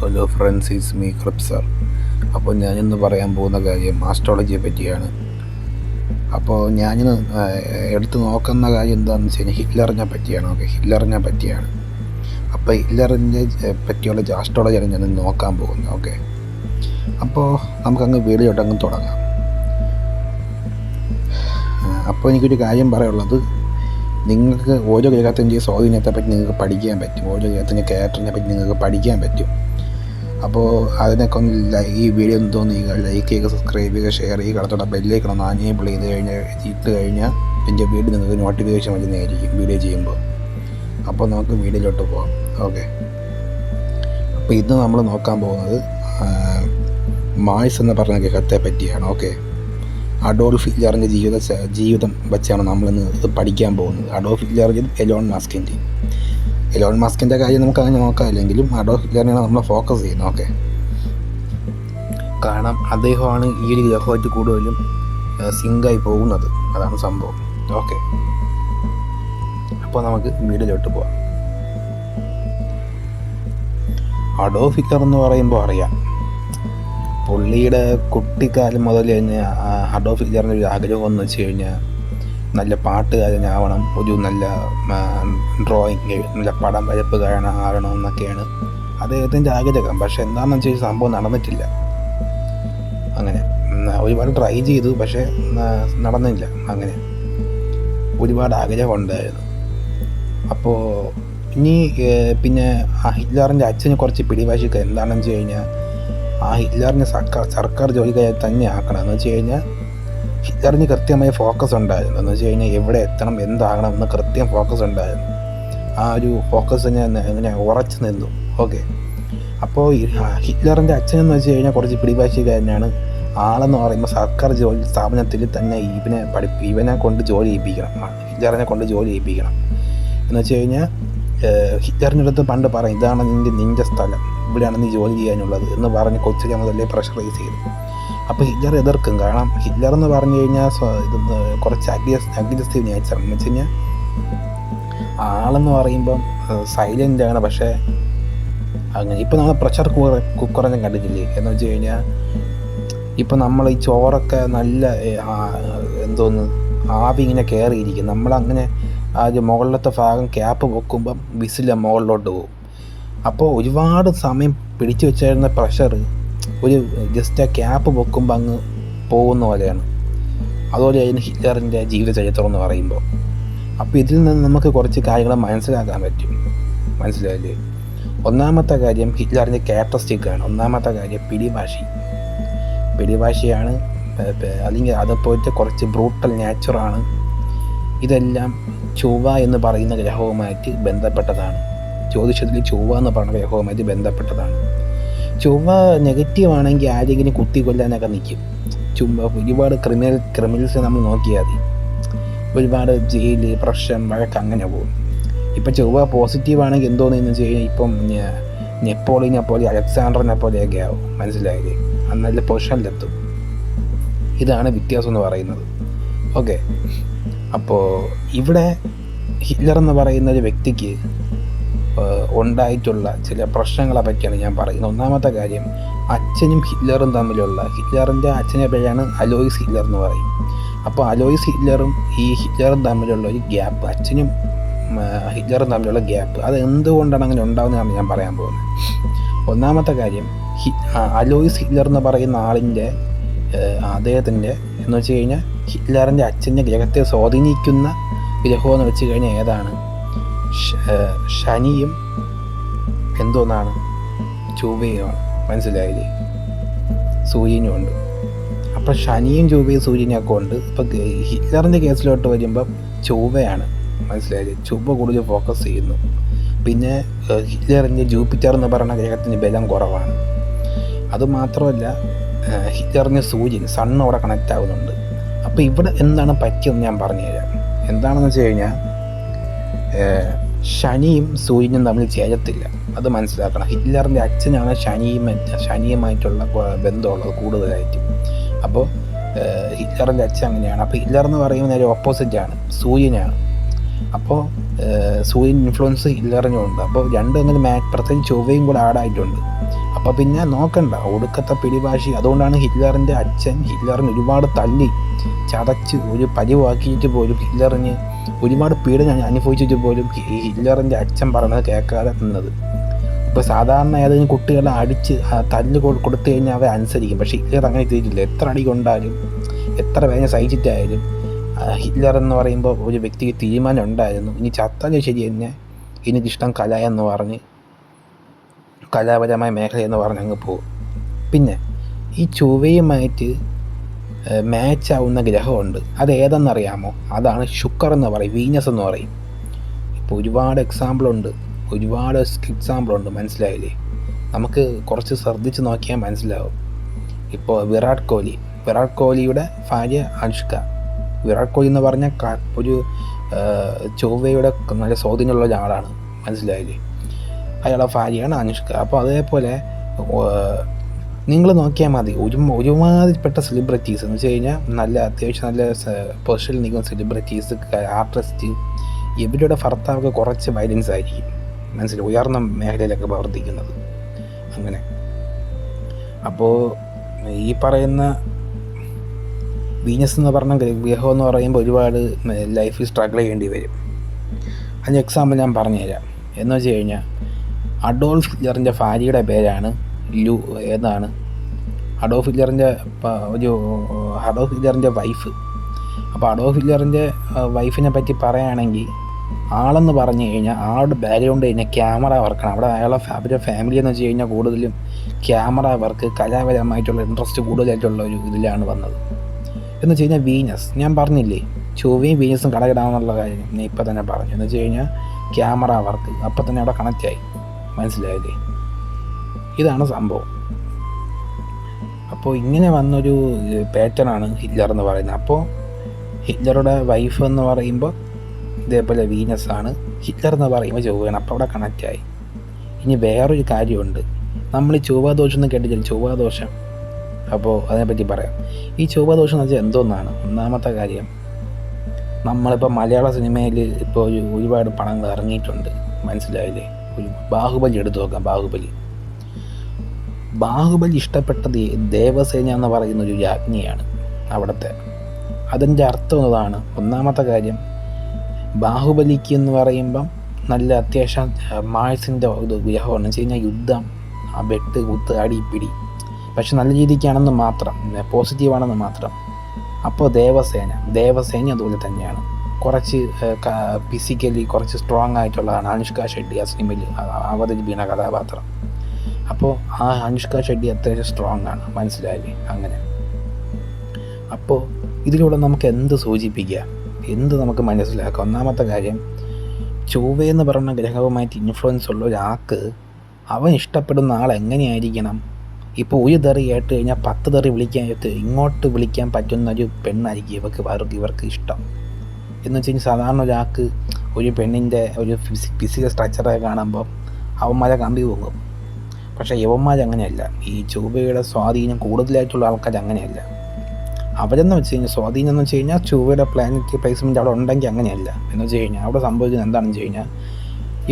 Hello friends, is me ക്രിപ്സർ. അപ്പോൾ ഞാനിന്ന് പറയാൻ പോകുന്ന കാര്യം ആസ്ട്രോളജിയെ പറ്റിയാണ്. അപ്പോൾ ഞാനിന്ന് എടുത്ത് നോക്കുന്ന കാര്യം എന്താണെന്ന് വെച്ച് കഴിഞ്ഞാൽ ഹിറ്റ്ലറിനെ പറ്റിയാണ്. ഹിറ്റ്ലറിനെ പറ്റിയാണ്. അപ്പോൾ ഹിറ്റ്ലറിനെ പറ്റിയുള്ള ആസ്ട്രോളജിയാണ് ഞാൻ നോക്കാൻ പോകുന്നത്. അപ്പോൾ നമുക്കങ്ങ് വീഡിയോട്ടങ്ങ് തുടങ്ങാം. അപ്പോൾ എനിക്കൊരു കാര്യം പറയാനുള്ളത്, നിങ്ങൾക്ക് ഓരോ ഗ്രഹത്തിൻ്റെ സ്വാധീനത്തെ പറ്റി നിങ്ങൾക്ക് പഠിക്കാൻ പറ്റും. ഓരോ ഗ്രഹത്തിൻ്റെ ക്യാരക്ടറിനെ പറ്റി നിങ്ങൾക്ക് പഠിക്കാൻ പറ്റും. അപ്പോൾ അതിനൊക്കെ ഒന്ന് ഈ വീഡിയോ ഒന്ന് തോന്നുക, ലൈക്ക് ചെയ്യുക, സബ്സ്ക്രൈബ് ചെയ്യുക, ഷെയർ ചെയ്യുക, അടുത്തുള്ള ബെല്ലേക്ക് ഒന്ന് എനേബിൾ ഇട്ട് കഴിഞ്ഞാൽ എൻ്റെ വീഡിയോ നിങ്ങൾക്ക് നോട്ടിഫിക്കേഷൻ വരുന്നതായിരിക്കും വീഡിയോ ചെയ്യുമ്പോൾ. അപ്പോൾ നമുക്ക് വീഡിയോയിലോട്ട് പോകാം. അപ്പോൾ ഇന്ന് നമ്മൾ നോക്കാൻ പോകുന്നത് മാഴ്സ് എന്ന് പറഞ്ഞ ഗ്രഹത്തെ പറ്റിയാണ്. അഡോൾഫ് ഹിറ്റ്ലറിൻ്റെ ജീവിതം വെച്ചാണ് നമ്മളിന്ന് ഇത് പഠിക്കാൻ പോകുന്നത്. അഡോൾഫ് ഹിറ്റ്ലറും എലോൺ മസ്കിൻ്റെ കാര്യം നമുക്ക് അങ്ങനെ നോക്കാമില്ലെങ്കിലും അഡോൾഫ് ഹിറ്റ്ലറിനെയാണ് നമ്മൾ ഫോക്കസ് ചെയ്യുന്നത്. കാരണം അദ്ദേഹമാണ് ഈ ഒരു ഗ്രഹമായിട്ട് കൂടുതലും സിങ്കായി പോകുന്നത്. അതാണ് സംഭവം. അപ്പോൾ നമുക്ക് വീഡിയോയിലോട്ട് പോകാം. അഡോൾഫ് ഹിറ്റ്ലർ എന്ന് പറയുമ്പോൾ അറിയാം, പുള്ളിയുടെ കുട്ടിക്കാലം മുതൽ തന്നെ അഡോൾഫ് ഹിറ്റ്ലറിൻ്റെ ഒരു ആഗ്രഹം എന്ന് വെച്ച് കഴിഞ്ഞാൽ നല്ല പാട്ടുകാരനാവണം, ഒരു നല്ല ഡ്രോയിങ്, നല്ല പടം വരപ്പുകാരനാകണം എന്നൊക്കെയാണ് അദ്ദേഹത്തിൻ്റെ ആഗ്രഹം. പക്ഷെ എന്താണെന്ന് വെച്ചാൽ സംഭവം നടന്നിട്ടില്ല. അങ്ങനെ ഒരുപാട് ട്രൈ ചെയ്തു, പക്ഷേ നടന്നില്ല. അങ്ങനെ ഒരുപാട് ആഗ്രഹം ഉണ്ടായിരുന്നു. അപ്പോൾ ഇനി പിന്നെ ആ ഹിറ്റ്ലറിൻ്റെ അച്ഛന് കുറച്ച് പിടിവാശിക്കുക. എന്താണെന്ന് വെച്ച് കഴിഞ്ഞാൽ ആ ഹിറ്റ്ലറിന് സർക്കാർ ജോലിക്കായി തന്നെ ആക്കണം എന്ന് വെച്ച് കഴിഞ്ഞാൽ ഹിറ്റ്ലറിന് കൃത്യമായ ഫോക്കസ് ഉണ്ടായിരുന്നു. എന്ന് വെച്ച് കഴിഞ്ഞാൽ എവിടെ എത്തണം, എന്താകണം എന്ന് കൃത്യം ഫോക്കസ് ഉണ്ടായിരുന്നു. ആ ഒരു ഫോക്കസ് ഞാൻ ഇങ്ങനെ ഉറച്ചു നിന്നു. അപ്പോൾ ഹിറ്റ്ലറിൻ്റെ അച്ഛനെന്ന് വെച്ച് കഴിഞ്ഞാൽ കുറച്ച് പിടിവാശിക്കാരനാണ്. ആളെന്ന് പറയുമ്പോൾ സർക്കാർ ജോലി സ്ഥാപനത്തിൽ തന്നെ ഇവനെ കൊണ്ട് ജോലി ചെയ്യിപ്പിക്കണം, ഹിറ്റ്ലറിനെ കൊണ്ട് ജോലി ചെയ്യിപ്പിക്കണം. എന്ന് വെച്ച് കഴിഞ്ഞാൽ ഹിറ്റ്ലറിൻ്റെ അടുത്ത് പണ്ട് പറയും, ഇതാണ് നിൻ്റെ സ്ഥലം, ഇവിടെയാണ് നീ ജോലി ചെയ്യാനുള്ളത് എന്ന് പറഞ്ഞ് കൊച്ചിലെ മുതലേ പ്രഷറൈസ് ചെയ്തു. അപ്പോൾ ഹിറ്റ്ലർ എതിർക്കും. കാരണം ഹിറ്റ്ലർ എന്ന് പറഞ്ഞു കഴിഞ്ഞാൽ കുറച്ച് അഗ്രസീവ് നേച്ചർ. എന്ന് വെച്ച് കഴിഞ്ഞാൽ ആളെന്ന് പറയുമ്പം സൈലൻ്റാണ്. പക്ഷേ അങ്ങനെ ഇപ്പം നമ്മൾ പ്രഷർ കുക്കറൊന്നും കണ്ടിട്ടില്ലേ? എന്ന് വെച്ച് കഴിഞ്ഞാൽ ഇപ്പം നമ്മൾ ഈ ചോറൊക്കെ നല്ല ആവി ഇങ്ങനെ കയറിയിരിക്കും. നമ്മളങ്ങനെ ആ ഒരു മുകളിലത്തെ ഭാഗം ക്യാപ്പ് പൊക്കുമ്പം വിസില മുകളിലോട്ട് പോകും. അപ്പോൾ ഒരുപാട് സമയം പിടിച്ചു വെച്ചായിരുന്ന പ്രഷർ ഒരു ജസ്റ്റ് ആ ക്യാപ്പ് പൊക്കുമ്പോൾ അങ്ങ് പോകുന്ന പോലെയാണ്. അതുപോലെയായിരുന്നു ഹിറ്റ്ലറിൻ്റെ ജീവിത ചരിത്രം എന്ന് പറയുമ്പോൾ. അപ്പോൾ ഇതിൽ നിന്ന് നമുക്ക് കുറച്ച് കാര്യങ്ങൾ മനസ്സിലാക്കാൻ പറ്റും. മനസ്സിലായില്ലേ? ഒന്നാമത്തെ കാര്യം ഹിറ്റ്ലറിൻ്റെ ക്യാരക്ടറിസ്റ്റിക്കാണ്. ഒന്നാമത്തെ കാര്യം പിടിവാശിയാണ്. അല്ലെങ്കിൽ അതുപോലത്തെ കുറച്ച് ബ്രൂട്ടൽ നേച്ചറാണ്. ഇതെല്ലാം ചൊവ്വ എന്ന് പറയുന്ന ഗ്രഹവുമായിട്ട് ബന്ധപ്പെട്ടതാണ്. ജ്യോതിഷത്തിൽ ചൊവ്വ എന്ന് പറയുന്ന ഗ്രഹവുമായിട്ട് ബന്ധപ്പെട്ടതാണ്. ചൊവ്വ നെഗറ്റീവ് ആണെങ്കിൽ ആരെങ്കിലും കുത്തിക്കൊല്ലാനൊക്കെ നിൽക്കും. ഒരുപാട് ക്രിമിനൽസ് നമ്മൾ നോക്കിയാൽ മതി. ഒരുപാട് ജയില്, പ്രശ്നം, വഴക്ക് അങ്ങനെ പോകും. ഇപ്പം ചൊവ്വ പോസിറ്റീവ് ആണെങ്കിൽ എന്തോന്നെന്ന് വെച്ച് കഴിഞ്ഞാൽ ഇപ്പം നെപ്പോളിയനെ പോലെ, അലക്സാണ്ടറിനെ പോലെയൊക്കെ ആവും. മനസ്സിലായില്ലേ? നല്ല പൊസിഷനിലെത്തും. ഇതാണ് വ്യത്യാസം എന്ന് പറയുന്നത്. അപ്പോൾ ഇവിടെ ഹിറ്റ്ലർ എന്ന് പറയുന്ന ഒരു വ്യക്തിക്ക് ഉണ്ടായിട്ടുള്ള ചില പ്രശ്നങ്ങളെ പറ്റിയാണ് ഞാൻ പറയുന്നത്. ഒന്നാമത്തെ കാര്യം, അച്ഛനും ഹിറ്റ്ലറും തമ്മിലുള്ള, ഹിറ്റ്ലറിൻ്റെ അച്ഛനെ പേരാണ് അലോയ്സ് ഹിറ്റ്ലർ എന്ന് പറയും. അപ്പോൾ അലോയ്സ് ഹിറ്റ്ലറും ഈ ഹിറ്റ്ലറും തമ്മിലുള്ള ഒരു ഗ്യാപ്പ്, അച്ഛനും ഹിറ്റ്ലറും തമ്മിലുള്ള ഗ്യാപ്പ്, അത് എന്തുകൊണ്ടാണ് അങ്ങനെ ഉണ്ടാകുന്നതാണ് ഞാൻ പറയാൻ പോകുന്നത്. ഒന്നാമത്തെ കാര്യം, അലോയ്സ് ഹിറ്റ്ലർ എന്ന് പറയുന്ന ആളിൻ്റെ അദ്ദേഹത്തിൻ്റെ എന്ന് വെച്ച് കഴിഞ്ഞാൽ ഹിറ്റ്ലറിൻ്റെ അച്ഛൻ്റെ ഗ്രഹത്തെ സ്വാധീനിക്കുന്ന ഗ്രഹമെന്ന് വെച്ച് കഴിഞ്ഞാൽ ഏതാണ്? ശനിയും ചൊവ്വയുമാണ്. മനസ്സിലായില്ലേ? സൂര്യനും ഉണ്ട്. അപ്പോൾ ശനിയും ചൊവ്വയും സൂര്യനൊക്കെ ഉണ്ട്. ഇപ്പോൾ ഹിറ്റ്ലറിൻ്റെ കേസിലോട്ട് വരുമ്പം ചൊവ്വയാണ്. മനസ്സിലായില്ലേ? ചൊവ്വ കൂടുതൽ ഫോക്കസ് ചെയ്യുന്നു. പിന്നെ ഹിറ്റ്ലറിൻ്റെ ജൂപ്പിറ്റർ എന്ന് പറയുന്ന ഗ്രഹത്തിന് ബലം കുറവാണ്. അതുമാത്രമല്ല, ഹിറ്റ്ലറിന് സണ്ണ് അവിടെ കണക്റ്റ് ആവുന്നുണ്ട്. അപ്പോൾ ഇവിടെ എന്താണ് പറ്റിയെന്ന് ഞാൻ പറഞ്ഞുതരാം. എന്താണെന്ന് വെച്ച് കഴിഞ്ഞാൽ ശനിയും സൂര്യനും തമ്മിൽ ചേരത്തില്ല. അത് മനസ്സിലാക്കണം. ഹിറ്റ്ലറിൻ്റെ അച്ഛനാണ് ശനിയുമായിട്ടുള്ള ബന്ധമുള്ളത് കൂടുതലായിട്ടും. അപ്പോൾ ഹിറ്റ്ലറിൻ്റെ അച്ഛൻ അങ്ങനെയാണ്. അപ്പോൾ ഹിറ്റ്ലർ എന്ന് പറയുന്നത് നേരെ ഓപ്പോസിറ്റാണ്, സൂര്യനാണ്. അപ്പോൾ സൂര്യൻ ഇൻഫ്ലുവൻസ് ഹിറ്റ്ലറിനും ഉണ്ട്. അപ്പോൾ രണ്ടും അങ്ങനെ പ്രത്യേകിച്ച് ചൊവ്വയും കൂടെ ആഡായിട്ടുണ്ട്. അപ്പോൾ അപ്പോൾ പിന്നെ നോക്കണ്ട, ഒടുക്കത്തെ പിടിവാശി. അതുകൊണ്ടാണ് ഹിറ്റ്ലറിൻ്റെ അച്ഛൻ ഹിറ്റ്ലറിന് ഒരുപാട് തല്ലി ചതച്ച് ഒരു പരിവാക്കിയിട്ട് പോലും, ഹിറ്റ്ലറിന് ഒരുപാട് പീഡനം അനുഭവിച്ചിട്ട് പോലും ഹിറ്റ്ലറിൻ്റെ അച്ഛൻ പറഞ്ഞത് കേൾക്കാതെ നിന്നത്. ഇപ്പോൾ സാധാരണ ഏതെങ്കിലും കുട്ടികളെ അടിച്ച് തല്ല് കൊടുത്തു കഴിഞ്ഞാൽ അവർ അനുസരിക്കും. പക്ഷേ ഹിറ്റ്ലർ അങ്ങനെ ചെയ്തിട്ടില്ല. എത്ര അടി കൊണ്ടാലും എത്ര വേദന സഹിച്ചിട്ടായാലും ഹിറ്റ്ലർ എന്ന് പറയുമ്പോൾ ഒരു വ്യക്തിക്ക് തീരുമാനം ഉണ്ടായിരുന്നു, ഇനി ചത്താലും ശരി തന്നെ എനിക്കിഷ്ടം കല എന്ന് പറഞ്ഞ് കലാപരമായ മേഖല എന്ന് പറഞ്ഞ് അങ്ങ് പോകും. പിന്നെ ഈ ചൊവ്വയുമായിട്ട് മാച്ച് ആവുന്ന ഗ്രഹമുണ്ട്. അത് ഏതെന്നറിയാമോ? അതാണ് ശുക്ർ എന്ന് പറയും, വീനസ് എന്ന് പറയും. ഇപ്പോൾ ഒരുപാട് എക്സാമ്പിളുണ്ട്, മനസ്സിലായില്ലേ? നമുക്ക് കുറച്ച് ശ്രദ്ധിച്ച് നോക്കിയാൽ മനസ്സിലാവും. ഇപ്പോൾ വിരാട് കോഹ്ലിയുടെ ഭാര്യ അനുഷ്ക. വിരാട് കോഹ്ലി എന്ന് പറഞ്ഞാൽ ഒരു ചൊവ്വയുടെ നല്ല സ്വാധീനമുള്ള ഒരാളാണ്, മനസ്സിലായില്ലേ? അയാളുടെ ഭാര്യയാണ് അനുഷ്ക. അപ്പോൾ അതേപോലെ നിങ്ങൾ നോക്കിയാൽ മതി, ഒരുമാതിരിപ്പെട്ട സെലിബ്രിറ്റീസ് എന്ന് വെച്ച് കഴിഞ്ഞാൽ അത്യാവശ്യം നല്ല പൊസിഷനിൽ നിൽക്കുന്ന സെലിബ്രിറ്റീസ്, ആർട്ടിസ്റ്റ്, ഇവരുടെ ഭർത്താവൊക്കെ കുറച്ച് വയലൻസ് ആയിരിക്കും, മനസ്സിലായി, ഉയർന്ന മേഖലയിലൊക്കെ പ്രവർത്തിക്കുന്നത്. അങ്ങനെ അപ്പോൾ ഈ പറയുന്ന വീനസ് എന്ന് പറഞ്ഞ ഗ്രഹം എന്ന് പറയുമ്പോൾ ഒരുപാട് ലൈഫിൽ സ്ട്രഗിൾ ചെയ്യേണ്ടി വരും. അതിന് എക്സാമ്പിൾ ഞാൻ പറഞ്ഞുതരാം. എന്ന് വെച്ച് കഴിഞ്ഞാൽ അഡോൾഫ് ഹിറ്റ്ലറിൻ്റെ ഭാര്യയുടെ പേരാണ് അഡോൾഫ് ഹിറ്റ്ലറിൻ്റെ വൈഫ്. അപ്പോൾ അഡോൾഫ് ഹിറ്റ്ലറിൻ്റെ വൈഫിനെ പറ്റി പറയുകയാണെങ്കിൽ ആളെന്ന് പറഞ്ഞു കഴിഞ്ഞാൽ ആളുടെ ബാക്ക്ഗ്രൗണ്ട് കഴിഞ്ഞാൽ ക്യാമറ വർക്കാണ്. അവിടെ അവരുടെ ഫാമിലി എന്ന് വെച്ച് കഴിഞ്ഞാൽ കൂടുതലും ക്യാമറ വർക്ക്, കലാപരമായിട്ടുള്ള ഇൻട്രസ്റ്റ് കൂടുതലായിട്ടുള്ള ഒരു ഇതിലാണ് വന്നത്. എന്ന് വെച്ച് കഴിഞ്ഞാൽ വീനസ്, ഞാൻ പറഞ്ഞില്ലേ ചൊവ്വയും വീനസും കടകിടാമെന്നുള്ള കാര്യം ഞാൻ ഇപ്പം തന്നെ പറഞ്ഞു. എന്ന് വെച്ച് കഴിഞ്ഞാൽ ക്യാമറ വർക്ക് അപ്പം തന്നെ അവിടെ കണക്റ്റായി, മനസ്സിലായില്ലേ? ഇതാണ് സംഭവം. അപ്പോൾ ഇങ്ങനെ വന്നൊരു പാറ്റേണാണ് ഹിറ്റ്ലർ എന്ന് പറയുന്നത്. അപ്പോൾ ഹിറ്റ്ലറുടെ വൈഫ് എന്ന് പറയുമ്പോൾ ഇതേപോലെ വീനസാണ്, ഹിറ്റ്ലർ എന്ന് പറയുമ്പോൾ ചൊവ്വയാണ്. അപ്പോൾ അവിടെ കണക്റ്റായി. ഇനി വേറൊരു കാര്യമുണ്ട്, നമ്മൾ ഈ ചൊവ്വാദോഷം എന്ന് കേട്ടില്ല, ചൊവ്വാദോഷം. അപ്പോൾ അതിനെപ്പറ്റി പറയാം. ഈ ചൊവ്വാദോഷം എന്ന് വെച്ചാൽ എന്തോന്നാണ്? ഒന്നാമത്തെ കാര്യം, നമ്മളിപ്പോൾ മലയാള സിനിമയിൽ ഇപ്പോൾ ഒരുപാട് പടങ്ങൾ ഇറങ്ങിയിട്ടുണ്ട്, മനസ്സിലായില്ലേ? ഒരു ബാഹുബലി എടുത്തു നോക്കാം. ബാഹുബലി ഇഷ്ടപ്പെട്ട ദേവസേന എന്ന് പറയുന്ന ഒരു രാജ്ഞിയാണ് അവിടുത്തെ. അതിൻ്റെ അർത്ഥം എന്നതാണ്. ഒന്നാമത്തെ കാര്യം, ബാഹുബലിക്ക് എന്ന് പറയുമ്പം നല്ല അത്യാവശ്യം മാഴ്സിൻ്റെ ഇത് ഗ്രഹമാണ്. വെച്ച് കഴിഞ്ഞാൽ യുദ്ധം, വെട്ട് കുത്ത് അടിപ്പിടി, പക്ഷെ നല്ല രീതിക്കാണെന്ന് മാത്രം, പോസിറ്റീവാണെന്ന് മാത്രം. അപ്പോൾ ദേവസേന അതുപോലെ തന്നെയാണ്. കുറച്ച് ഫിസിക്കലി കുറച്ച് സ്ട്രോങ് ആയിട്ടുള്ളതാണ് അനുഷ്ക ഷെട്ടി ആ സിനിമയിൽ അവതരിപ്പിക്കുന്ന കഥാപാത്രം. അപ്പോൾ ആ അനുഷ്ക ഷെട്ടി അത്യാവശ്യം സ്ട്രോങ് ആണ്, മനസ്സിലായില്ലേ? അങ്ങനെ അപ്പോൾ ഇതിലൂടെ നമുക്ക് എന്ത് സൂചിപ്പിക്കാം, എന്ത് നമുക്ക് മനസ്സിലാക്കാം? ഒന്നാമത്തെ കാര്യം, ചൊവ്വയെന്ന് പറയുന്ന ഗ്രഹവുമായിട്ട് ഇൻഫ്ലുവൻസ് ഉള്ള ഒരാൾക്ക് അവൻ ഇഷ്ടപ്പെടുന്ന ആൾ എങ്ങനെയായിരിക്കണം? ഇപ്പോൾ ഒരു തെറി കേട്ട് കഴിഞ്ഞാൽ 10 തെറി ഇങ്ങോട്ട് വിളിക്കാൻ പറ്റുന്ന ഒരു പെണ്ണായിരിക്കും ഇവർക്ക് ഇഷ്ടം. എന്ന് വെച്ച് കഴിഞ്ഞാൽ സാധാരണ ഒരാൾക്ക് ഒരു പെണ്ണിൻ്റെ ഒരു ഫിസിക്കൽ സ്ട്രക്ചറൊക്കെ കാണുമ്പോൾ അവന്മാരെ കമ്പി പോകും. പക്ഷേ യവന്മാരങ്ങനെയല്ല. ഈ ചൊവ്വയുടെ സ്വാധീനം കൂടുതലായിട്ടുള്ള ആൾക്കാർ അങ്ങനെയല്ല. അവരെന്ന് വെച്ച് കഴിഞ്ഞാൽ സ്വാധീനം എന്ന് വെച്ച് കഴിഞ്ഞാൽ ചൊവ്വയുടെ പ്ലാനറ്റ് പ്ലേസ്മെൻറ്റ് അവിടെ ഉണ്ടെങ്കിൽ അങ്ങനെയല്ല. എന്ന് വെച്ച് കഴിഞ്ഞാൽ അവിടെ സംഭവിക്കുന്നത് എന്താണെന്ന് വെച്ച് കഴിഞ്ഞാൽ,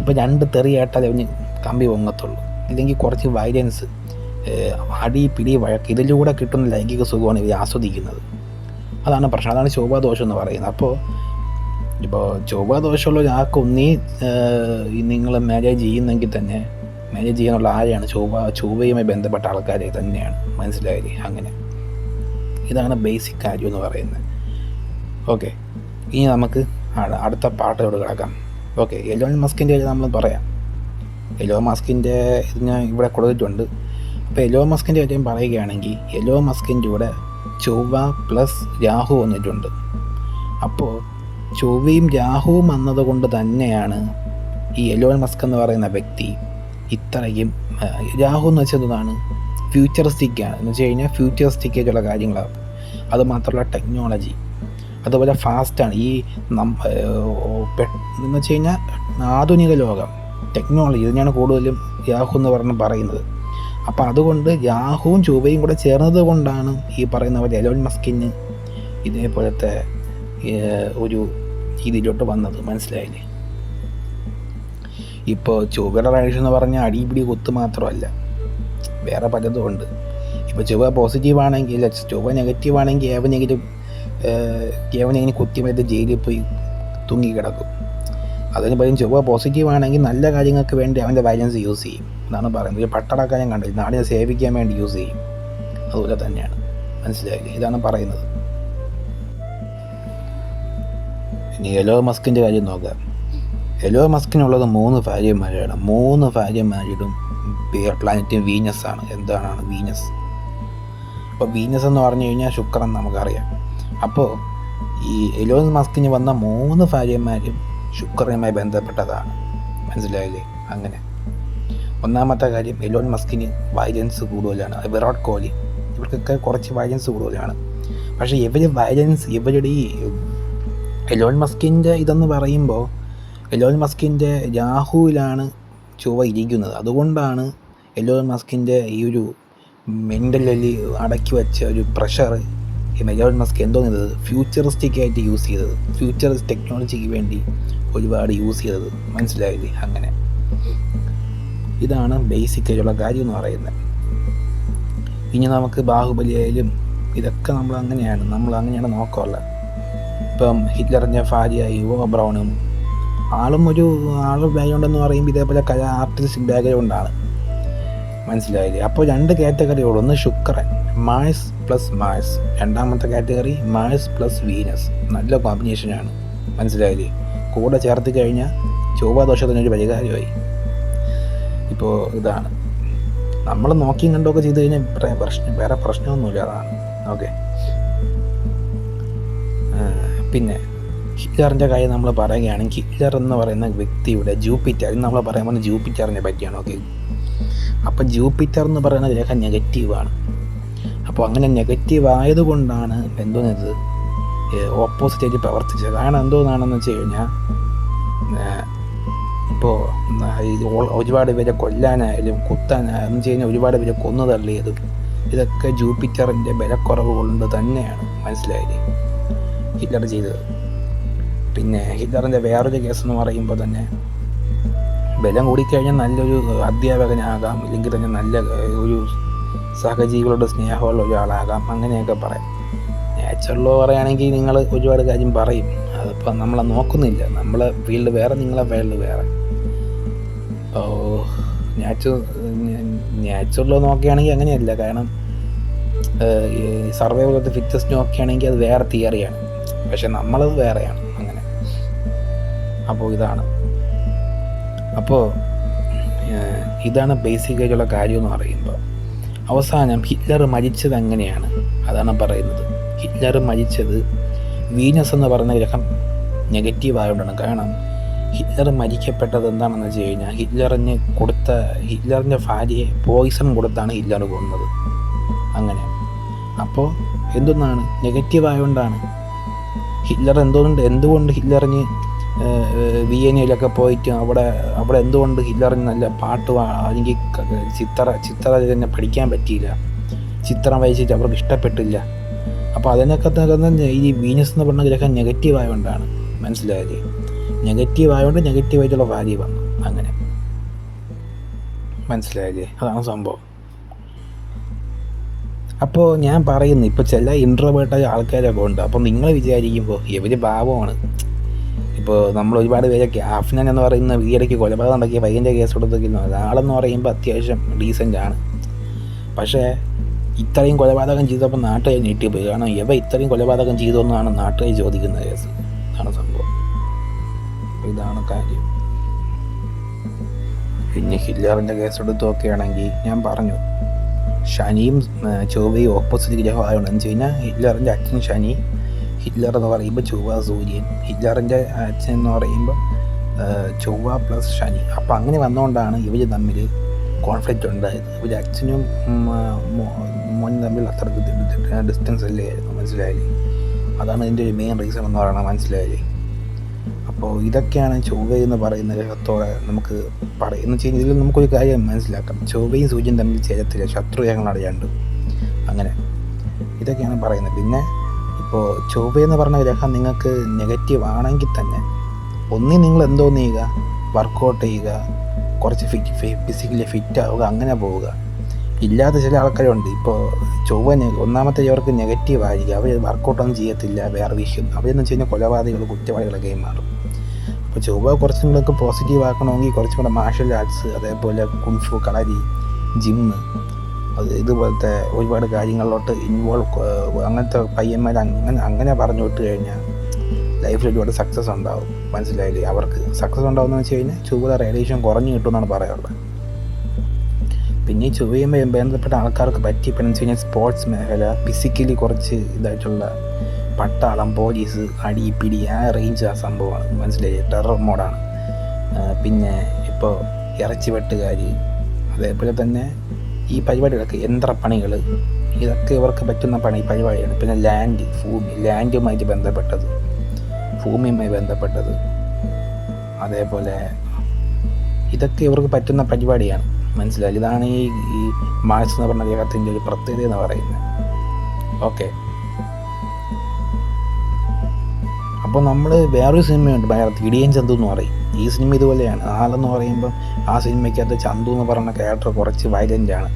ഇപ്പോൾ 2 തെറി കേട്ടാൽ അവന് കമ്പി പൊങ്ങത്തുള്ളൂ. ഇല്ലെങ്കിൽ കുറച്ച് വയലൻസ്, അടി പിടി വഴക്ക്, ഇതിലൂടെ കിട്ടുന്ന ലൈംഗിക സുഖമാണ് ഇവർ ആസ്വദിക്കുന്നത്. അതാണ് പ്രശ്നം. അതാണ് ചൊവ്വാദോഷം എന്ന് പറയുന്നത്. അപ്പോൾ ചൊവ്വാദോഷമുള്ള ഒരാൾക്ക് നിങ്ങൾ മാരേജ് ചെയ്യുന്നെങ്കിൽ തന്നെ മാരേജ് ചെയ്യാനുള്ള ആരെയാണ്? ചൊവ്വയുമായി ബന്ധപ്പെട്ട ആൾക്കാരെ തന്നെയാണ്, മനസ്സിലായില്ലേ? അങ്ങനെ ഇതാണ് ബേസിക് കാര്യം എന്ന് പറയുന്നത്. ഓക്കെ, ഇനി നമുക്ക് അടുത്ത പാട്ടിലോട് കിടക്കാം. ഓക്കെ, എലോൺ മസ്കിൻ്റെ കാര്യം നമ്മൾ പറയാം. എലോൺ മസ്കിൻ്റെ ഇത് ഞാൻ ഇവിടെ കൊടുത്തിട്ടുണ്ട്. അപ്പോൾ എലോൺ മസ്കിൻ്റെ കാര്യം പറയുകയാണെങ്കിൽ, എലോൺ മസ്കിൻ്റെ കൂടെ ചൊവ്വ പ്ലസ് രാഹു വന്നിട്ടുണ്ട്. അപ്പോൾ ചൊവ്വയും രാഹുവും വന്നതുകൊണ്ട് തന്നെയാണ് ഈ എലോൺ മസ്ക് എന്ന് പറയുന്ന വ്യക്തി ഇത്രയും, രാഹു എന്ന് വെച്ചാൽ എന്താണ്, ഫ്യൂച്ചറിസ്റ്റിക്കാണ്. എന്ന് വെച്ച് കഴിഞ്ഞാൽ ഫ്യൂച്ചറിസ്റ്റിക് ആയിട്ടുള്ള കാര്യങ്ങളാണ്. അതുമാത്രമല്ല ടെക്നോളജി അതുപോലെ ഫാസ്റ്റാണ്. ഈ എന്ന് വെച്ച് കഴിഞ്ഞാൽ ആധുനിക ലോകം, ടെക്നോളജി, ഇതിനാണ് കൂടുതലും രാഹു എന്ന് പറയുന്നത്. അപ്പോൾ അതുകൊണ്ട് രാഹുവും ചൊവ്വയും കൂടെ ചേർന്നത് കൊണ്ടാണ് ഈ പറയുന്ന പോലെ എലോൺ മസ്കിന് ഇതേപോലത്തെ ഒരു ഇതിലോട്ട് വന്നത്, മനസ്സിലായില്ലേ? ഇപ്പോൾ ചൊവ്വയുടെ റേഡിയേഷൻ എന്ന് പറഞ്ഞാൽ അടിപിടി കൊത്ത് മാത്രമല്ല, വേറെ പലതും ഉണ്ട്. ഇപ്പോൾ ചൊവ്വ പോസിറ്റീവ് ആണെങ്കിൽ, ചൊവ്വ നെഗറ്റീവ് ആണെങ്കിൽ ഏവനെങ്കിലും കുത്തിമരുന്ന് ജയിലിൽ പോയി തൂങ്ങി കിടക്കും. അതിന് പകരം ചൊവ്വ പോസിറ്റീവ് ആണെങ്കിൽ നല്ല കാര്യങ്ങൾക്ക് വേണ്ടി അവൻ്റെ വയലൻസ് യൂസ് ചെയ്യും എന്നാണ് പറയുന്നത്. ഒരു പട്ടാളക്കാരൻ കണ്ടില്ല, നാടിനെ സേവിക്കാൻ വേണ്ടി യൂസ് ചെയ്യും. അതുപോലെ തന്നെയാണ്, മനസ്സിലായില്ലേ? ഇതാണ് പറയുന്നത്. ഇനി എലോൺ മസ്കിൻ്റെ കാര്യം നോക്കാം. എലോൺ മസ്കിനുള്ളത് 3 ഭാര്യമാരാണ്. 3 ഭാര്യമാരും പ്ലാനറ്റ് വീനസ് ആണ്. എന്താണ് വീനസ്? അപ്പോൾ വീനസ് എന്ന് പറഞ്ഞു കഴിഞ്ഞാൽ ശുക്രൻ നമുക്കറിയാം. അപ്പോൾ ഈ എലോൺ മസ്കിന് വന്ന 3 ഭാര്യമാരും ശുക്രനുമായി ബന്ധപ്പെട്ടതാണ്, മനസ്സിലായില്ലേ? അങ്ങനെ ഒന്നാമത്തെ കാര്യം, എലോൺ മസ്കിന് വയലൻസ് കൂടുതലാണ്. വിരാട് കോഹ്ലി ഇവർക്കൊക്കെ കുറച്ച് വയലൻസ് കൂടുതലാണ്. പക്ഷേ ഇവരുടെ ഈ എലോൺ മസ്കിൻ്റെ ഇതെന്ന് പറയുമ്പോൾ, എലോൺ മസ്കിൻ്റെ രാഹുവിലാണ് ചൊവ്വ ഇരിക്കുന്നത്. അതുകൊണ്ടാണ് എലോൺ മസ്കിൻ്റെ ഈ ഒരു മെൻ്റലി അടക്കി വെച്ച ഒരു പ്രഷർ എലോൺ മസ്ക് എന്തോന്നത് ഫ്യൂച്ചറിസ്റ്റിക് ആയിട്ട് യൂസ് ചെയ്തത്, ഫ്യൂച്ചറിസ്റ്റ് ടെക്നോളജിക്ക് വേണ്ടി ഒരുപാട് യൂസ് ചെയ്തത്, മനസ്സിലായില്ലേ? അങ്ങനെ ഇതാണ് ബേസിക്കായിട്ടുള്ള കാര്യം എന്ന് പറയുന്നത്. ഇനി നമുക്ക് ബാഹുബലിയായാലും ഇതൊക്കെ നമ്മൾ അങ്ങനെയാണ് നോക്കാറുള്ളത്. ഇപ്പം ഹിറ്റ്ലറിൻ്റെ ഭാര്യ യുവോ ബ്രൗണും ആളും ബാക്ക്ഗ്രൗണ്ട് എന്ന് പറയുമ്പോൾ ഇതേപോലെ ആർട്ടിസ്റ്റ് ബാക്ക്ഗ്രൗണ്ടാണ്, മനസ്സിലായില്ലേ? അപ്പോൾ 2 കാറ്റഗറിയോട്, ഒന്ന് ശുക്രൻ മാഴ്സ് പ്ലസ് മാഴ്സ്, രണ്ടാമത്തെ കാറ്റഗറി മാഴ്സ് പ്ലസ് വീനസ്. നല്ല കോമ്പിനേഷനാണ്, മനസ്സിലായില്ലേ? കൂടെ ചേർത്ത് കഴിഞ്ഞാൽ ചൊവ്വാദോഷത്തിനൊരു പരിഹാരമായി. ഇപ്പോൾ ഇതാണ് നമ്മൾ നോക്കിയും കണ്ടൊക്കെ ചെയ്ത് കഴിഞ്ഞാൽ വേറെ പ്രശ്നമൊന്നുമില്ല. അതാണ് ഓക്കെ. പിന്നെ ഹിറ്റ്ലറിൻ്റെ കാര്യം നമ്മൾ പറയുകയാണെങ്കിൽ, ഹിറ്റ്ലർ എന്ന് പറയുന്ന വ്യക്തിയുടെ ജൂപ്പിറ്റർ, നമ്മൾ പറയാൻ പോകുന്ന ജൂപ്പിറ്ററിനെ പറ്റിയാണ്. ഓക്കെ. അപ്പം ജൂപ്പിറ്റർ എന്ന് പറയുന്ന ഗ്രഹം നെഗറ്റീവാണ്. അപ്പോൾ അങ്ങനെ നെഗറ്റീവ് ആയതുകൊണ്ടാണ് എന്തോന്നത് ഓപ്പോസിറ്റായിട്ട് പ്രവർത്തിച്ചത്. കാരണം എന്തോന്നാണെന്ന് വെച്ച് കഴിഞ്ഞാൽ, ഇപ്പോൾ ഒരുപാട് പേരെ കൊല്ലാനായാലും കുത്താനായാലും ചെയ്യുന്ന ഒരുപാട് പേരെ കൊന്നു തള്ളിയതും ഇതൊക്കെ ജൂപ്പിറ്ററിൻ്റെ ബലക്കുറവ് കൊണ്ട് തന്നെയാണ്, മനസ്സിലായില്ലേ? ഹിറ്റ്ലർ ചെയ്തത്. പിന്നെ ഹിറ്റ്ലറിൻ്റെ വേറൊരു കേസ് എന്ന് പറയുമ്പോൾ തന്നെ, ബലം കൂടിക്കഴിഞ്ഞാൽ നല്ലൊരു അധ്യാപകനാകാം, ഇല്ലെങ്കിൽ തന്നെ നല്ല ഒരു സഹജീവികളോട് സ്നേഹമുള്ള ഒരാളാകാം, അങ്ങനെയൊക്കെ പറയാം. നാച്ചുറൽ ലോ പറയുകയാണെങ്കിൽ നിങ്ങൾ ഒരുപാട് കാര്യം പറയും. അതിപ്പോൾ നമ്മളെ നോക്കുന്നില്ല, നമ്മളെ ഫീൽഡ് വേറെ, നിങ്ങളെ ഫീൽഡ് വേറെ. അപ്പോൾ നാച്ചുറൽ ലോ നോക്കുകയാണെങ്കിൽ അങ്ങനെയല്ല. കാരണം സർവൈവൽ ഓഫ് ദി ഫിറ്റസ്റ്റ് നോക്കുകയാണെങ്കിൽ അത് വേറെ തിയറിയാണ്, പക്ഷെ നമ്മളത് വേറെയാണ്. അങ്ങനെ അപ്പോൾ ഇതാണ് ബേസിക്കായിട്ടുള്ള കാര്യം എന്ന് പറയുമ്പോൾ. അവസാനം ഹിറ്റ്ലർ മരിച്ചത് എങ്ങനെയാണ്, അതാണ് പറയുന്നത്. ഹിറ്റ്ലർ മരിച്ചത് വീനസ് എന്ന് പറയുന്ന ഗ്രഹം നെഗറ്റീവ് ആയതുകൊണ്ടാണ്. കാരണം ഹിറ്റ്ലർ മരിക്കപ്പെട്ടത് എന്താണെന്ന് വെച്ച് കഴിഞ്ഞാൽ, ഹിറ്റ്ലറിൻ്റെ ഭാര്യയെ പോയിസൺ കൊടുത്താണ് ഹിറ്റ്ലർ കൊന്നത്. അങ്ങനെ അപ്പോൾ എന്തൊന്നാണ് നെഗറ്റീവ് ആയതുകൊണ്ടാണ്. ഹിറ്റ്ലർ എന്തുകൊണ്ട് ഹിറ്റ്ലറിന് വിയന്നയിലൊക്കെ പോയിട്ട് അവിടെ എന്തുകൊണ്ട് ഹിറ്റ്ലറിന് നല്ല പാട്ട് അല്ലെങ്കിൽ ചിത്ര തന്നെ പഠിക്കാൻ പറ്റിയില്ല, ചിത്രം വരച്ചിട്ട് അവർക്ക് ഇഷ്ടപ്പെട്ടില്ല. അപ്പോൾ അതിനൊക്കെ ഈ വീനസ് എന്ന് പറഞ്ഞ ഗ്രഹം നെഗറ്റീവ് ആയതുകൊണ്ടാണ്, മനസ്സിലായത്? നെഗറ്റീവ് ആയതുകൊണ്ട് നെഗറ്റീവായിട്ടുള്ള ഭാര്യ വന്നു, അങ്ങനെ മനസ്സിലായില്ലേ? അതാണ് സംഭവം. അപ്പോൾ ഞാൻ പറയുന്നു, ഇപ്പോൾ ചില ഇൻട്രോവേർട്ടായ ആൾക്കാരൊക്കെ ഉണ്ട്. അപ്പോൾ നിങ്ങൾ വിചാരിക്കുമ്പോൾ ഇവർ പാവമാണ്. ഇപ്പോൾ നമ്മൾ ഒരുപാട് പേരൊക്കെ, അഫ്നാൻ എന്ന് പറയുന്ന ഈയിടയ്ക്ക് കൊലപാതകം ഉണ്ടാക്കിയ പയ്യൻ്റെ കേസ് കൊടുത്തൊക്കെയിരുന്നു. ആളെന്ന് പറയുമ്പോൾ അത്യാവശ്യം ഡീസൻ്റാണ്. പക്ഷേ ഇത്രയും കൊലപാതകം ചെയ്തപ്പോൾ നാട്ടുകാർ ഞെട്ടിപ്പോയി. കാരണം ഇത്രയും കൊലപാതകം ചെയ്തോന്നാണ് നാട്ടുകാർ ചോദിക്കുന്ന കേസ്. അതാണ് സംഭവം. ഇതാണ് കാര്യം. പിന്നെ ഹിറ്റ്ലറിൻ്റെ കേസ് എടുത്ത് നോക്കുകയാണെങ്കിൽ, ഞാൻ പറഞ്ഞു ശനിയും ചൊവ്വയും ഓപ്പോസിറ്റ് ഗ്രഹമായതുകൊണ്ട് എന്ന് വെച്ച് കഴിഞ്ഞാൽ, ഹിറ്റ്ലറിൻ്റെ അച്ഛൻ ശനി, ഹിറ്റ്ലർ എന്ന് പറയുമ്പോൾ ചൊവ്വ സൂര്യൻ, ഹിറ്റ്ലറിൻ്റെ അച്ഛൻ എന്ന് പറയുമ്പോൾ ചൊവ്വ പ്ലസ് ശനി. അപ്പോൾ അങ്ങനെ വന്നുകൊണ്ടാണ് ഇവർ തമ്മിൽ കോൺഫ്ലിക്റ്റ് ഉണ്ടായത്. ഇവർ അച്ഛനും മോനും തമ്മിൽ അത്ര ഡിസ്റ്റൻസ് അല്ലേ ആയിരുന്നു, മനസ്സിലായില്ലേ? അതാണ് ഇതിൻ്റെ ഒരു മെയിൻ റീസൺ എന്ന് പറയുന്നത്, മനസ്സിലായില്ലേ? അപ്പോൾ ഇതൊക്കെയാണ് ചൊവ്വ എന്ന് പറയുന്ന ഗ്രഹത്തോടെ നമുക്ക് എന്ന് വെച്ച് കഴിഞ്ഞാൽ, ഇതിൽ നമുക്കൊരു കാര്യം മനസ്സിലാക്കാം. ചൊവ്വയും സൂര്യൻ തമ്മിൽ ചേരത്തില്ല, ശത്രുഗ്രഹങ്ങൾ അറിയാണ്ട്. അങ്ങനെ ഇതൊക്കെയാണ് പറയുന്നത്. പിന്നെ ഇപ്പോൾ ചൊവ്വയെന്ന് പറഞ്ഞ ഗ്രഹം നിങ്ങൾക്ക് നെഗറ്റീവ് ആണെങ്കിൽ തന്നെ ഒന്നി നിങ്ങൾ എന്തോന്ന് ചെയ്യുക, വർക്കൗട്ട് ചെയ്യുക, കുറച്ച് ഫിസിക്കലി ഫിറ്റ് ആവുക, അങ്ങനെ പോവുക. ഇല്ലാത്ത ചില ആൾക്കാരുണ്ട്. ഇപ്പോൾ ചൊവ്വ ഒന്നാമത്തെ ഇവർക്ക് നെഗറ്റീവ് ആയിരിക്കും, അവർ വർക്കൗട്ടൊന്നും ചെയ്യത്തില്ല, വേറെ വിഷയം അവരെന്ന് വെച്ച് കഴിഞ്ഞാൽ കൊലപാതകൾ കുറ്റവാളികളൊക്കെ മാറും. അപ്പോൾ ചൊവ്വ കുറച്ചും കൂടെ പോസിറ്റീവ് ആക്കണമെങ്കിൽ കുറച്ചും കൂടെ മാർഷൽ ആർട്സ്, അതേപോലെ കുൻഫു, കളരി, ജിമ്മ്, ഇതുപോലത്തെ ഒരുപാട് കാര്യങ്ങളിലോട്ട് അങ്ങനത്തെ പയ്യന്മാർ അങ്ങനെ പറഞ്ഞു വിട്ട് കഴിഞ്ഞാൽ ലൈഫിൽ ഒരുപാട് സക്സസ് ഉണ്ടാവും. മനസ്സിലായില്ലേ? അവർക്ക് സക്സസ് ഉണ്ടാവുമെന്ന് വെച്ച് കഴിഞ്ഞാൽ ചൊവ്വ റേഡിയേഷൻ കുറഞ്ഞു കിട്ടുമെന്നാണ് പറയാറുള്ളത്. പിന്നെ ഈ ചൊവ്വയുമായി ബന്ധപ്പെട്ട ആൾക്കാർക്ക് പറ്റിയപ്പോഴെന്ന് വെച്ച് കഴിഞ്ഞാൽ സ്പോർട്സ് മേഖല, ഫിസിക്കലി കുറച്ച് ഇതായിട്ടുള്ള പട്ടാളം, പോലീസ്, അടി പിടി, ആ റേഞ്ച് ആ സംഭവമാണ്. മനസ്സിലായി? ടെറർ മോഡാണ്. പിന്നെ ഇപ്പോൾ ഇറച്ചി വെട്ടുകാർ, അതേപോലെ തന്നെ ഈ പരിപാടികളൊക്കെ യന്ത്രപ്പണികൾ, ഇതൊക്കെ ഇവർക്ക് പറ്റുന്ന പരിപാടിയാണ്. പിന്നെ ലാൻഡുമായിട്ട് ബന്ധപ്പെട്ടത്, അതേപോലെ ഇതൊക്കെ ഇവർക്ക് പറ്റുന്ന പരിപാടിയാണ്. മനസ്സിലായി? ഇതാണ് ഈ മാർസ് എന്ന് പറഞ്ഞ ഗ്രഹത്തിൻ്റെ ഒരു പ്രത്യേകത എന്ന് പറയുന്നത്. ഓക്കെ, അപ്പോൾ നമ്മൾ വേറൊരു സിനിമയുണ്ട് മലയാളത്തിൽ, ഇടിയൻ ചന്തു എന്ന് പറയും. ഈ സിനിമ ഇതുപോലെയാണ്. ആളെന്ന് പറയുമ്പം ആ സിനിമയ്ക്കകത്ത് ചന്തു എന്ന് പറഞ്ഞ ക്യാരക്ടർ കുറച്ച് വയലൻ്റാണ്.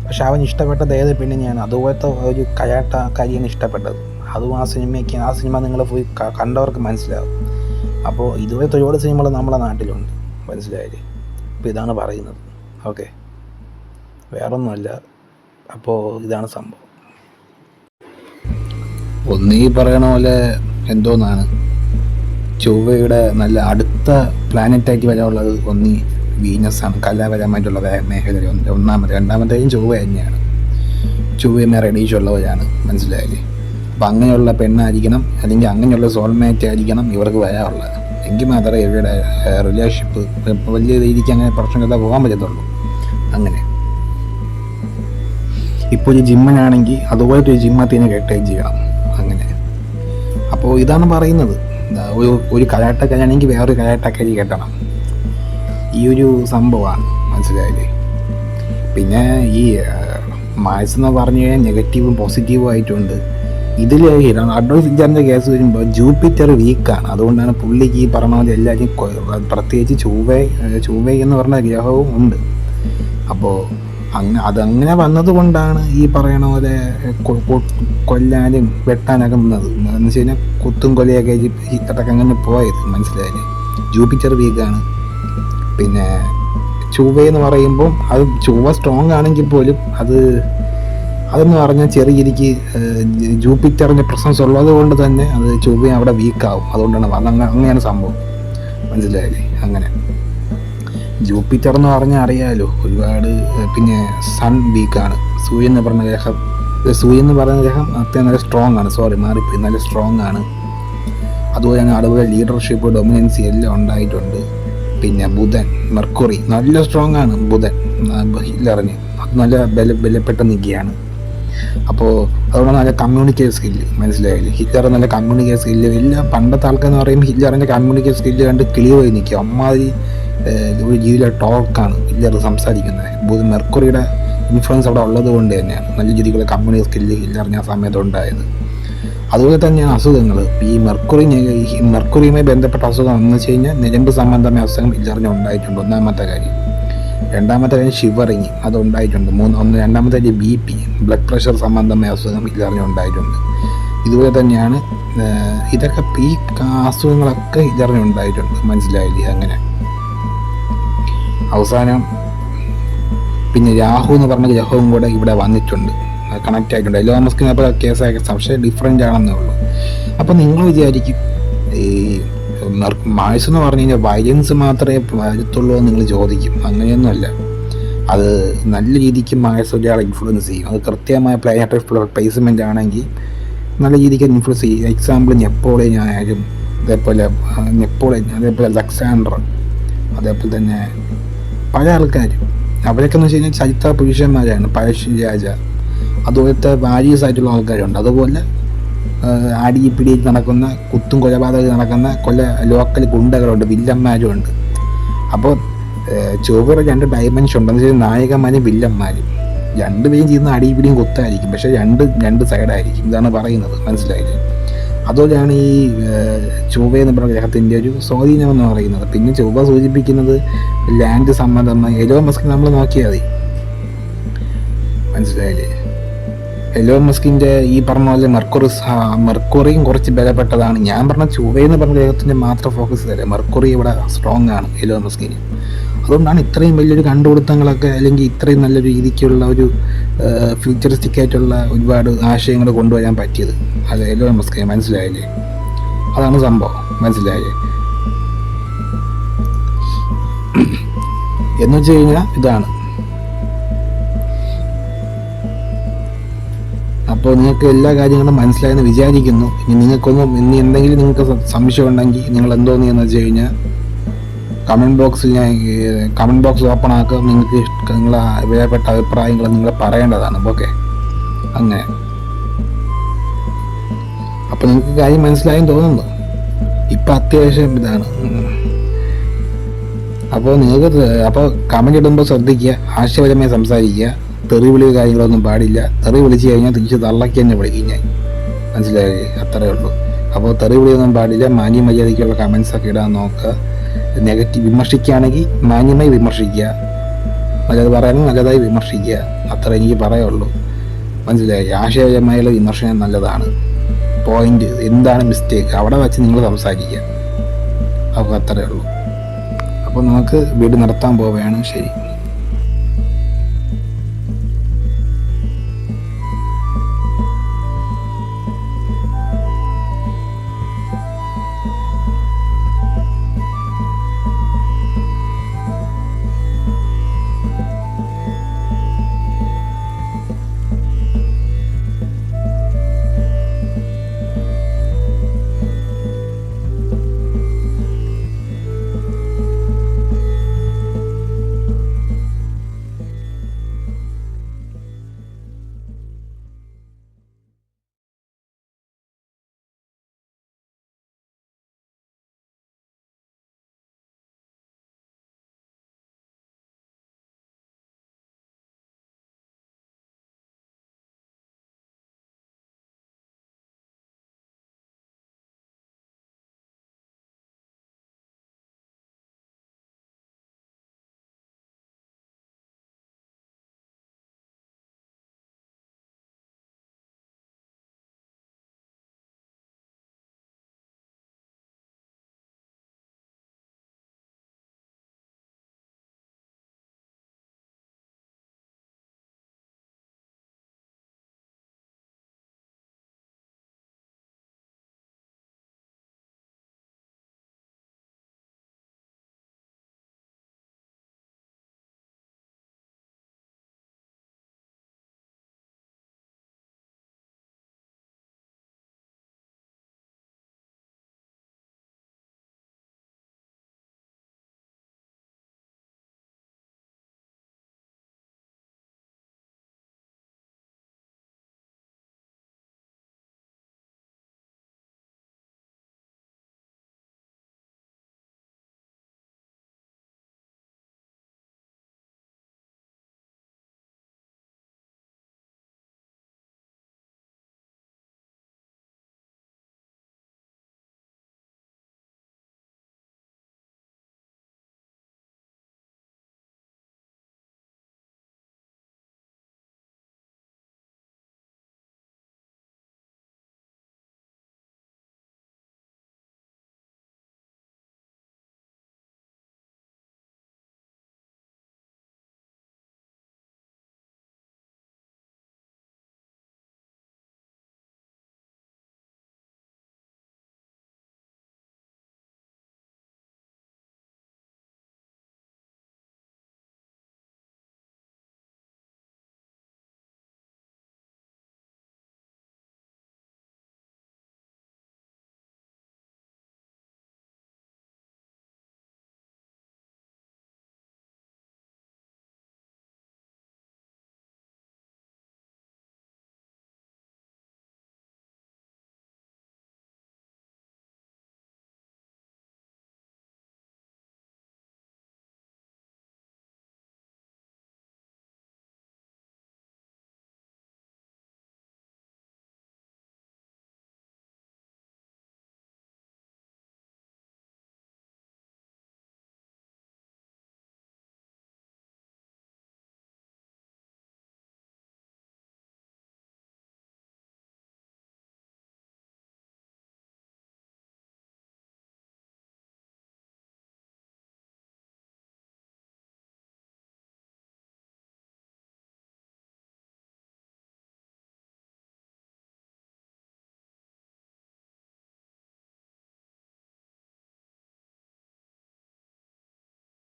പക്ഷെ അവൻ ഇഷ്ടപ്പെട്ടത് ഏത് പെണ്ണിനെയാണ്? അതുപോലത്തെ ഒരു കയാട്ടക്കാരിയാണ് ഇഷ്ടപ്പെട്ടത്. അതും ആ സിനിമ നിങ്ങൾ പോയി കണ്ടവർക്ക് മനസ്സിലാവും. അപ്പോൾ ഇതുപോലത്തെ ഒരുപാട് സിനിമകൾ നമ്മുടെ നാട്ടിലുണ്ട്. മനസ്സിലായില്ലേ? അപ്പോൾ ഇതാണ് പറയുന്നത്. ഓക്കെ, വേറൊന്നുമല്ല. അപ്പോൾ ഇതാണ് സംഭവം. ഒന്നീ പറയണ പോലെ എന്തോന്നാണ്, ചൊവ്വയുടെ നല്ല അടുത്ത പ്ലാനറ്റായിട്ട് വരാനുള്ളത് ഒന്നീ വീനസാണ്, കലാപരമായിട്ടുള്ള മേഖല ഒന്നാമത്. രണ്ടാമത്തേയും ചൊവ്വ തന്നെയാണ്. ചൊവ്വയുമായി റേഡിയേഷനുള്ളവരാണ്. മനസ്സിലായില്ലേ? അപ്പം അങ്ങനെയുള്ള പെണ്ണായിരിക്കണം, അല്ലെങ്കിൽ അങ്ങനെയുള്ള സോൾമേറ്റ് ആയിരിക്കണം ഇവർക്ക് വരാനുള്ളത്. എങ്കിൽ മാത്രമേ ഇവരുടെ റിലേഷൻഷിപ്പ് വലിയ രീതിക്ക് അങ്ങനെ പ്രശ്നമില്ലാതെ പോകാൻ പറ്റത്തുള്ളൂ. അങ്ങനെ ഇപ്പോൾ ഒരു ജിമ്മനാണെങ്കിൽ അതുപോലത്തെ ഒരു ജിമ്മത്തിനെ കെട്ടുകയും ചെയ്യണം. അങ്ങനെ അപ്പോൾ ഇതാണ് പറയുന്നത്. ഒരു കരാട്ടക്കാരാണെങ്കിൽ വേറൊരു കരാട്ടക്കാരി കെട്ടണം. ഈ ഒരു സംഭവമാണ്. മനസ്സിലായില്ലേ? പിന്നെ ഈ മാത്സ് എന്ന് പറഞ്ഞു കഴിഞ്ഞാൽ നെഗറ്റീവും പോസിറ്റീവും ആയിട്ടുണ്ട്. ഇതിൽ അഡോൾഫ് ഹിറ്റ്ലറിൻ്റെ കേസ് വരുമ്പോൾ ജൂപ്പിറ്റർ വീക്കാണ്. അതുകൊണ്ടാണ് പുള്ളിക്ക് ഈ പറഞ്ഞ പോലെ എല്ലാവരും, പ്രത്യേകിച്ച് ചൊവ്വ എന്ന് പറഞ്ഞ ഗ്രഹവും ഉണ്ട്. അപ്പോൾ അതങ്ങനെ വന്നതുകൊണ്ടാണ് ഈ പറയണ പോലെ കൊല്ലാനും വെട്ടാനൊക്കെ വന്നത്. എന്ന് വെച്ച് കഴിഞ്ഞാൽ കുത്തും കൊലയൊക്കെ ഹിറ്റ്ലറൊക്കെ അങ്ങനെ പോയത്. മനസ്സിലായില്ലേ? ജൂപ്പിറ്റർ വീക്കാണ്. പിന്നെ ചൊവ്വയെന്ന് പറയുമ്പം അത് ചൊവ്വ സ്ട്രോങ് ആണെങ്കിൽ പോലും അതെന്ന് പറഞ്ഞാൽ ചെറിയ രീതിക്ക് ജൂപ്പിറ്ററിൻ്റെ പ്രസൻസ് ഉള്ളത് കൊണ്ട് തന്നെ അത് ചൊവ്വ അവിടെ വീക്കാവും. അതുകൊണ്ടാണ് അങ്ങനെയാണ് സംഭവം. മനസ്സിലായില്ലേ? അങ്ങനെ ജൂപ്പിറ്റർ എന്ന് പറഞ്ഞാൽ അറിയാമല്ലോ ഒരുപാട്. പിന്നെ സൺ വീക്കാണ്. സൂര്യൻ എന്ന് പറഞ്ഞ ഗ്രഹം അത്യാവശ്യം നല്ല സ്ട്രോങ് ആണ്. മാറിപ്പോയി, നല്ല സ്ട്രോങ് ആണ്. അതുപോലെ തന്നെ അതുപോലെ ലീഡർഷിപ്പ്, ഡൊമിനൻസി എല്ലാം ഉണ്ടായിട്ടുണ്ട്. പിന്നെ ബുധൻ, മെർക്കുറി നല്ല സ്ട്രോങ് ആണ്. ബുധൻ ഹിറ്റ്ലറിന് അത് നല്ല ബലപ്പെട്ട് നിൽക്കുകയാണ്. അപ്പോൾ അതുകൊണ്ട് നല്ല കമ്മ്യൂണിക്കേറ്റ് സ്കില്ല്. മനസ്സിലായില്ലേ? ഹിറ്റ്ലർ നല്ല കമ്മ്യൂണിക്കേറ്റ് സ്കില്ല്. എല്ലാം പണ്ടത്തെ ആൾക്കാരെന്ന് പറയുമ്പോൾ ഹിറ്റ്ലറിൻ്റെ കമ്മ്യൂണിക്കേറ്റ് സ്കില്ല് കണ്ട് ക്ലിയർ ആയി നിൽക്കുക. അമ്മാതിരി ഒരു രീതിയിലെ ടോക്കാണ് ഹിറ്റ്ലർ സംസാരിക്കുന്നത്. മെർക്കുറിയുടെ ഇൻഫ്ലുവൻസ് അവിടെ ഉള്ളത് കൊണ്ട് തന്നെയാണ് നല്ല രീതിയിലുള്ള കമ്മ്യൂണിക്കേറ്റ് സ്കില്ല് ഹിറ്റ്ലറിന് ആ സമയത്ത് ഉണ്ടായത്. അതുപോലെ തന്നെയാണ് അസുഖങ്ങൾ. ഈ മെർക്കുറിയുമായി ബന്ധപ്പെട്ട അസുഖം എന്ന് വെച്ച് കഴിഞ്ഞാൽ ഞരമ്പ് സംബന്ധമായ അസുഖം ഹിറ്റ്ലറിന് ഉണ്ടായിട്ടുണ്ട്. ഒന്നാമത്തെ കാര്യം. രണ്ടാമത്തെ കാര്യം ഷിവറിങ്, അത് ഉണ്ടായിട്ടുണ്ട്. രണ്ടാമത്തെ കാര്യം BP, ബ്ലഡ് പ്രഷർ സംബന്ധമായ അസുഖം ഹിറ്റ്ലറിന് ഉണ്ടായിട്ടുണ്ട്. ഇതുപോലെ തന്നെയാണ് ഇതൊക്കെ ഈ അസുഖങ്ങളൊക്കെ ഹിറ്റ്ലറിന് ഉണ്ടായിട്ടുണ്ട്. മനസ്സിലായില്ലേ? അങ്ങനെ അവസാനം പിന്നെ രാഹു എന്ന് പറഞ്ഞ ഗ്രഹവും കൂടെ ഇവിടെ വന്നിട്ടുണ്ട്, കണക്റ്റ് ആയിട്ടുണ്ട്. എലോൺ മസ്കിന് അപ്പോൾ കേസൊക്കെ പക്ഷേ ഡിഫറെൻ്റ് ആണെന്നേ ഉള്ളൂ. അപ്പോൾ നിങ്ങൾ വിചാരിക്കും ഈ മാഴ്സ് എന്ന് പറഞ്ഞു കഴിഞ്ഞാൽ വയലൻസ് മാത്രമേ വരത്തുള്ളൂ എന്ന് നിങ്ങൾ ചോദിക്കും. അങ്ങനെയൊന്നുമല്ല. അത് നല്ല രീതിക്ക് മാഴ്സ് ഒരാളെ ഇൻഫ്ലുവൻസ് ചെയ്യും. അത് കൃത്യമായ പ്ലാനറ്ററി പ്ലേസ്മെൻ്റ് ആണെങ്കിൽ നല്ല രീതിക്ക് ഇൻഫ്ലുവൻസ് ചെയ്യും. എക്സാമ്പിൾ നെപ്പോളിയൻ ആയാലും, അതേപോലെ അലക്സാണ്ടർ, അതേപോലെ തന്നെ പല ആൾക്കാരും അവരൊക്കെ എന്ന് വെച്ച് കഴിഞ്ഞാൽ ചരിത്ര പുരുഷന്മാരാണ്. പഴശ്ശി രാജ, അതുപോലത്തെ വാരിയസ് ആയിട്ടുള്ള ആൾക്കാരുണ്ട്. അതുപോലെ അടിയിപ്പിടി നടക്കുന്ന, കുത്തും കൊലപാതകം നടക്കുന്ന ലോക്കൽ ഗുണ്ടകളുണ്ട്, വില്ലന്മാരും ഉണ്ട്. അപ്പോൾ ചൊവ്വയുടെ 2 ഡയമെൻഷൻ ഉണ്ടെന്ന് വെച്ചാൽ നായകന്മാരും വില്ലന്മാരും രണ്ടുപേരും ചെയ്യുന്ന അടിയിപ്പിടിയും കുത്തായിരിക്കും, പക്ഷേ രണ്ട് സൈഡായിരിക്കും. ഇതാണ് പറയുന്നത്. മനസ്സിലായില്ലേ? അതുപോലെയാണ് ഈ ചൊവ്വയെന്ന് പറഞ്ഞ ഗ്രഹത്തിൻ്റെ ഒരു സ്വാധീനം എന്ന് പറയുന്നത്. പിന്നെ ചൊവ്വ സൂചിപ്പിക്കുന്നത് ലാൻഡ് സംബന്ധമായി. എലോൺ മസ്ക് നമ്മൾ നോക്കിയാൽ മതി, മനസ്സിലായില്ലേ? എലോൺ മസ്കിൻ്റെ ഈ പറഞ്ഞ പോലെ മെർക്കുറിയും കുറച്ച് ബലപ്പെട്ടതാണ്. ഞാൻ പറഞ്ഞ ചൊവ്വയെന്ന് പറഞ്ഞ ഗ്രഹത്തിൻ്റെ മാത്രം ഫോക്കസ് ചെയ്തല്ലേ, മെർക്കുറി ഇവിടെ സ്ട്രോങ് ആണ് എലോൺ മസ്കിന്. അതുകൊണ്ടാണ് ഇത്രയും വലിയൊരു കണ്ടുപിടുത്തങ്ങളൊക്കെ, അല്ലെങ്കിൽ ഇത്രയും നല്ലൊരു രീതിക്കുള്ള ഒരു ഫ്യൂച്ചറിസ്റ്റിക് ആയിട്ടുള്ള ഒരുപാട് ആശയങ്ങൾ കൊണ്ടുവരാൻ പറ്റിയത്. അത് എലോൺ മസ്കിന്. മനസ്സിലായില്ലേ? അതാണ് സംഭവം. മനസ്സിലായില്ലേ? എന്ന് വെച്ച് കഴിഞ്ഞാൽ ഇതാണ്. അപ്പോൾ നിങ്ങൾക്ക് എല്ലാ കാര്യങ്ങളും മനസ്സിലായെന്ന് വിചാരിക്കുന്നു. ഇനി എന്തെങ്കിലും നിങ്ങൾക്ക് സംശയം ഉണ്ടെങ്കിൽ നിങ്ങൾ എന്തോന്ന് വെച്ച് കഴിഞ്ഞാൽ കമൻറ്റ് ബോക്സ് ഓപ്പൺ ആക്കുക. നിങ്ങൾക്ക് നിങ്ങളെ വിലപ്പെട്ട അഭിപ്രായങ്ങൾ നിങ്ങൾ പറയേണ്ടതാണ്. ഓക്കെ, അങ്ങനെ. അപ്പോൾ നിങ്ങൾക്ക് കാര്യം മനസ്സിലായെന്ന് തോന്നുന്നു. ഇപ്പം അത്യാവശ്യം ഇതാണ്. അപ്പോൾ കമൻറ്റ് ഇടുമ്പോൾ ശ്രദ്ധിക്കുക, ആശയപരമായി സംസാരിക്കുക. തെറി വിളി കാര്യങ്ങളൊന്നും പാടില്ല. തെറി വിളിച്ച് കഴിഞ്ഞാൽ തിരിച്ച് തള്ളക്കി തന്നെ വിളിക്കും ഞാൻ. മനസ്സിലായില്ലേ? അത്രയേ ഉള്ളൂ. അപ്പോൾ തെറി വിളിയൊന്നും പാടില്ല. മാന്യമര്യാദയ്ക്കുള്ള കമൻസൊക്കെ ഇടാൻ നോക്കുക. നെഗറ്റീവ് വിമർശിക്കുകയാണെങ്കിൽ മാന്യമായി വിമർശിക്കുക, നല്ലത് പറയാനും നല്ലതായി വിമർശിക്കുക. അത്ര എനിക്ക് പറയുള്ളൂ. മനസ്സിലായി? ആശയപരമായുള്ള വിമർശനം നല്ലതാണ്. പോയിന്റ് എന്താണ് മിസ്റ്റേക്ക് അവിടെ വെച്ച് നിങ്ങൾ സംസാരിക്കുക. അപ്പോൾ അത്രയേ ഉള്ളൂ. അപ്പോൾ നമുക്ക് വീട് നടത്താൻ പോവുകയാണ്. ശരി.